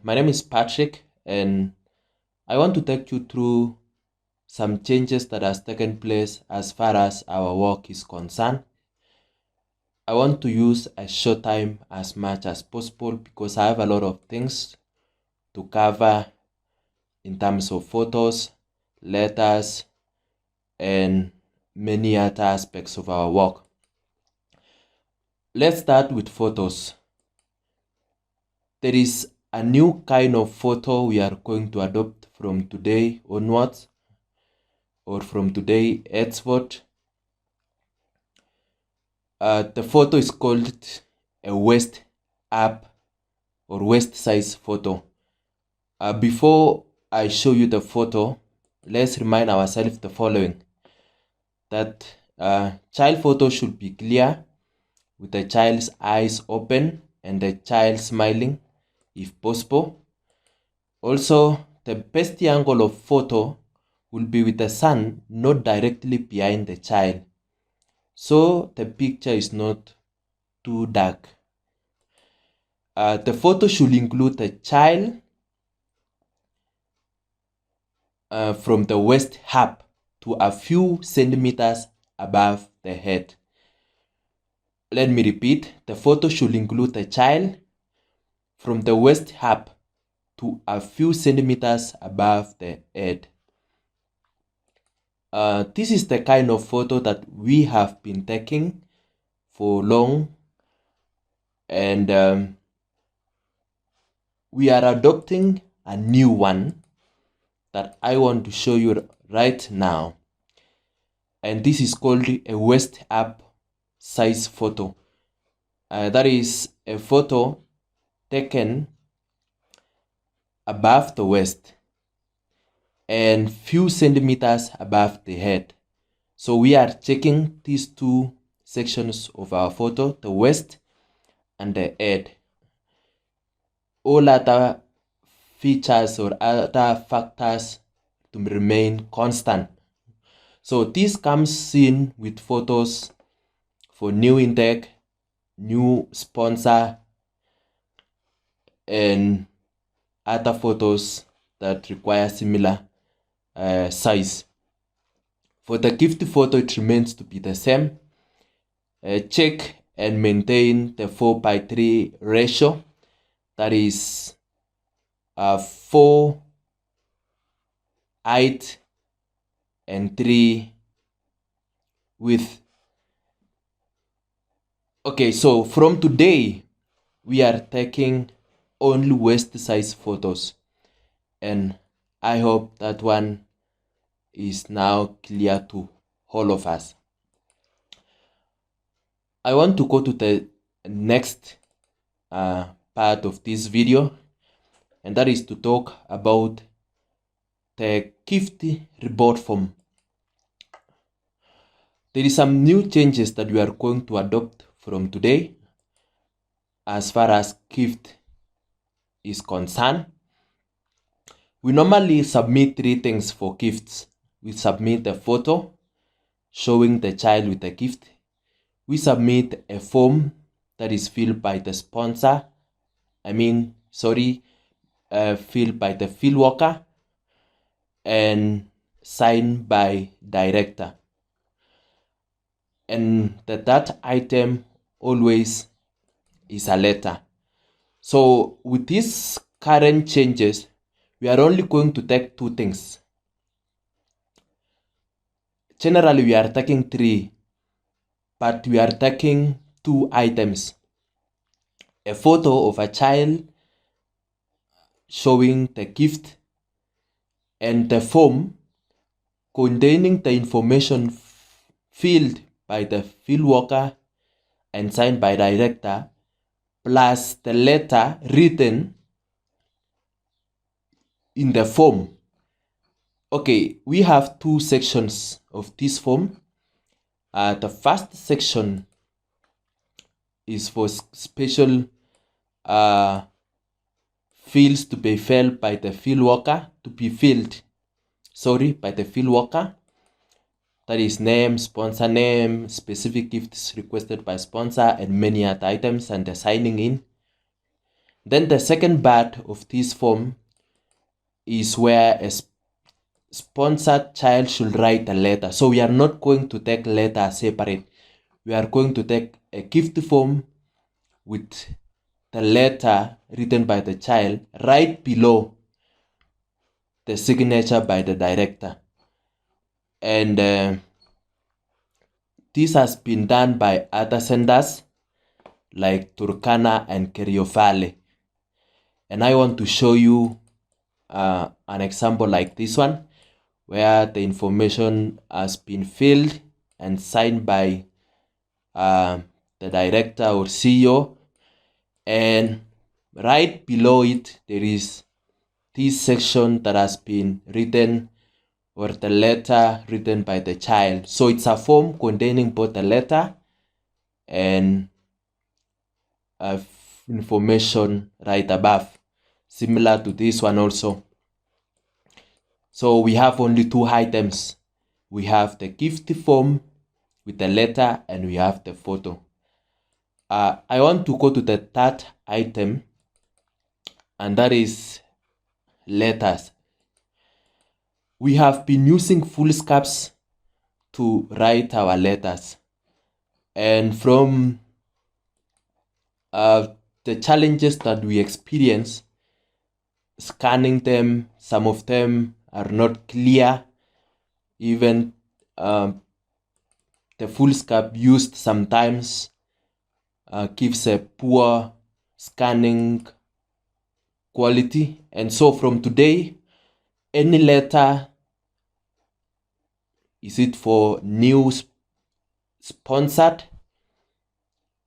My name is Patrick, and I want to take you through some changes that has taken place as far as our work is concerned. I want to use a short time as much as possible because I have a lot of things to cover in terms of photos, letters, and many other aspects of our work. Let's start with photos. There is a new kind of photo we are going to adopt from today onwards, or from today henceforth. The photo is called a waist up or waist size photo. Before I show you the photo, let's remind ourselves the following: that child photo should be clear, with the child's eyes open and the child smiling if possible. Also, the best angle of photo will be with the sun not directly behind the child, so the picture is not too dark. The photo should include the child from the waist up to a few centimeters above the head. Let me repeat, the photo should include the child from the waist up to a few centimeters above the head. This is the kind of photo that we have been taking for long, and we are adopting a new one that I want to show you right now, and this is called a waist up size photo. That is a photo taken above the waist and few centimeters above the head. So we are checking these two sections of our photo, the waist and the head. All other features or other factors to remain constant. So this comes in with photos for new intake, new sponsor, and other photos that require similar size. For the gift photo, it remains to be the same. Check and maintain the 4:3 ratio. That is 4 height and 3 width. Okay, so from today, we are taking only waist size photos, and I hope that one is now clear to all of us. I want to go to the next part of this video, and that is to talk about the gift report form. There is some new changes that we are going to adopt from today as far as gift is concerned. We normally submit 3 things for gifts. We submit a photo showing the child with the gift. We submit a form that is filled by the sponsor. Filled by the field worker and signed by director. And that item always is a letter. So with these current changes, we are only going to take 2 things. Generally, we are taking 3, but we are taking 2 items. A photo of a child showing the gift and the form containing the information filled by the field worker and signed by director, plus the letter written in the form. Okay, we have 2 sections of this form. The first section is for special fields to be filled by the field worker, by the field worker. That is name, sponsor name, specific gifts requested by sponsor, and many other items, and the signing in. Then the second part of this form is where a sponsored child should write a letter. So we are not going to take letter separate. We are going to take a gift form with the letter written by the child right below the signature by the director. And this has been done by other senders like Turkana and Keriofale. And I want to show you an example like this one, where the information has been filled and signed by the director or CEO, and right below it there is this section that has been written, or the letter written by the child. So it's a form containing both the letter and information right above, similar to this one also. So we have only two items. We have the gift form with the letter, and we have the photo. I want to go to the third item, and that is letters. We have been using foolscaps to write our letters, and from the challenges that we experience scanning them, some of them are not clear. Even the foolscap used sometimes gives a poor scanning quality. And so from today, any letter, is it for news sponsored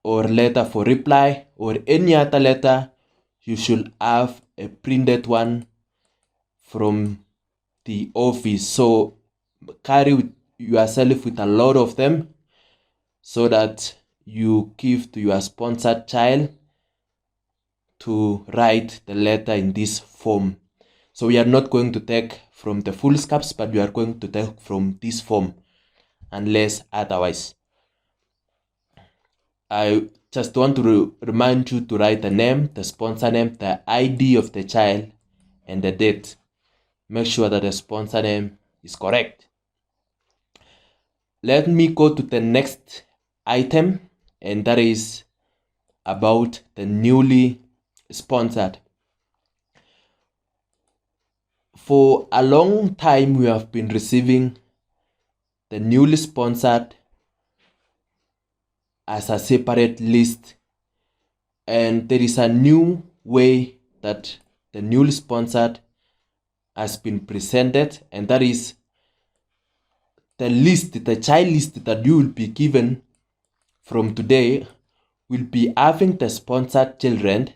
or letter for reply or any other letter, you should have a printed one from the office. So carry yourself with a lot of them so that you give to your sponsored child to write the letter in this form. So we are not going to take from the foolscaps, but we are going to take from this form unless otherwise. I just want to remind you to write the name, the sponsor name, the ID of the child, and the date. Make sure that the sponsor name is correct. Let me go to the next item, and that is about the newly sponsored. For a long time, we have been receiving the newly sponsored as a separate list, and there is a new way that the newly sponsored has been presented, and that is the list, the child list that you will be given from today will be having the sponsored children,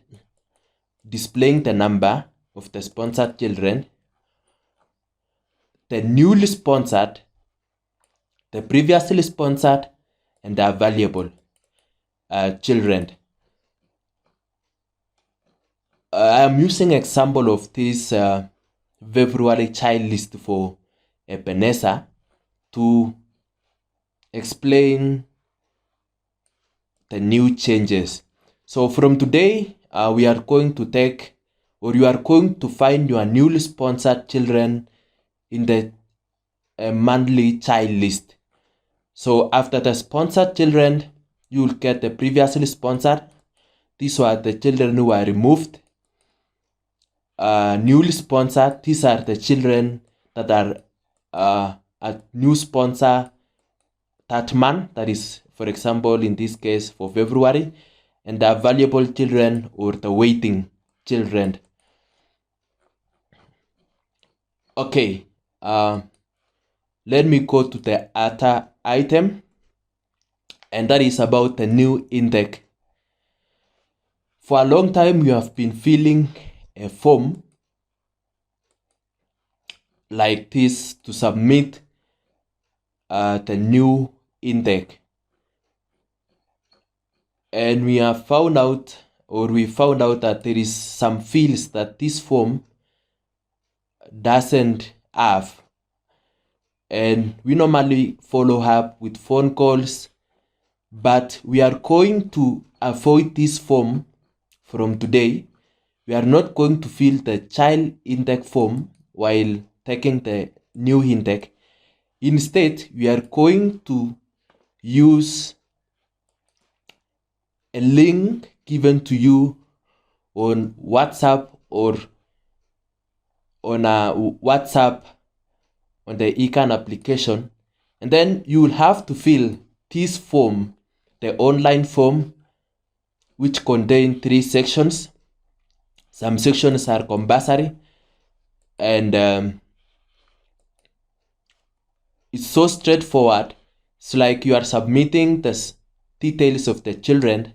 displaying the number of the sponsored children, the newly sponsored, the previously sponsored, and the available children. I am using example of this February child list for Ebenezer to explain the new changes. So from today, we are going to take, or you are going to find your newly sponsored children in the monthly child list. So after the sponsored children, you will get the previously sponsored. These were the children who were removed. Newly sponsored, these are the children that are a new sponsor that month, that is, for example, in this case for February, and the available children or the waiting children. Okay, let me go to the other item, and that is about the new intake. For a long time, you have been filling a form like this to submit the new intake. And we have found out, or we found out that there is some fields that this form doesn't have. And we normally follow up with phone calls, but we are going to avoid this form from today we are not going to fill the child intake form while taking the new intake. Instead, we are going to use a link given to you on WhatsApp or on a WhatsApp on the Ecan application, and then you will have to fill this form, the online form, which contain 3 sections. Some sections are compulsory, and it's so straightforward. It's like you are submitting the details of the children,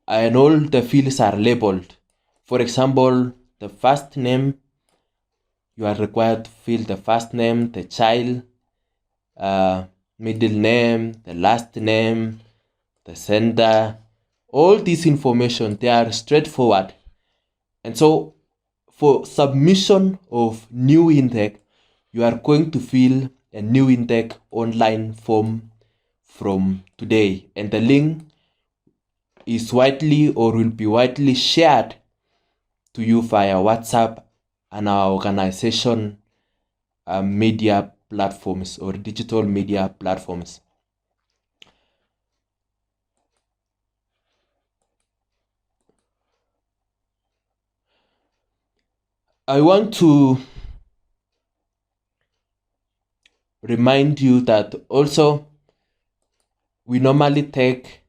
and all the fields are labeled. For example, the first name, you are required to fill the first name, the child, middle name, the last name, the sender. All this information, they are straightforward. And so for submission of new intake, you are going to fill a new intake online form from today, and the link is widely or will be widely shared to you via WhatsApp and our organization media platforms or digital media platforms. I want to remind you that also we normally take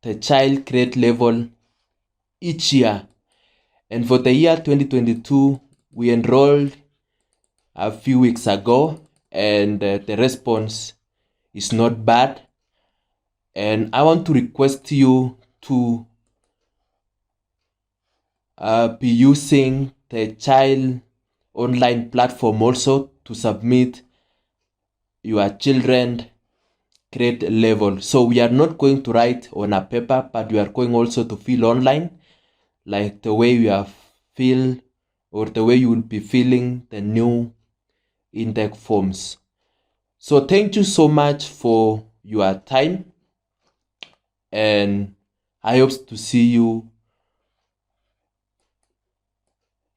the child grade level each year, and for the year 2022 we enrolled a few weeks ago, and the response is not bad. And I want to request you to be using the child online platform also to submit your children grade level. So we are not going to write on a paper, but we are going also to fill online, like the way we have filled or the way you will be filling the new intake forms. So thank you so much for your time, and I hope to see you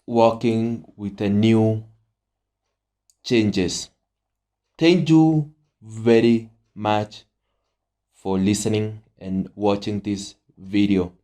working with the new changes. Thank you very much for listening and watching this video.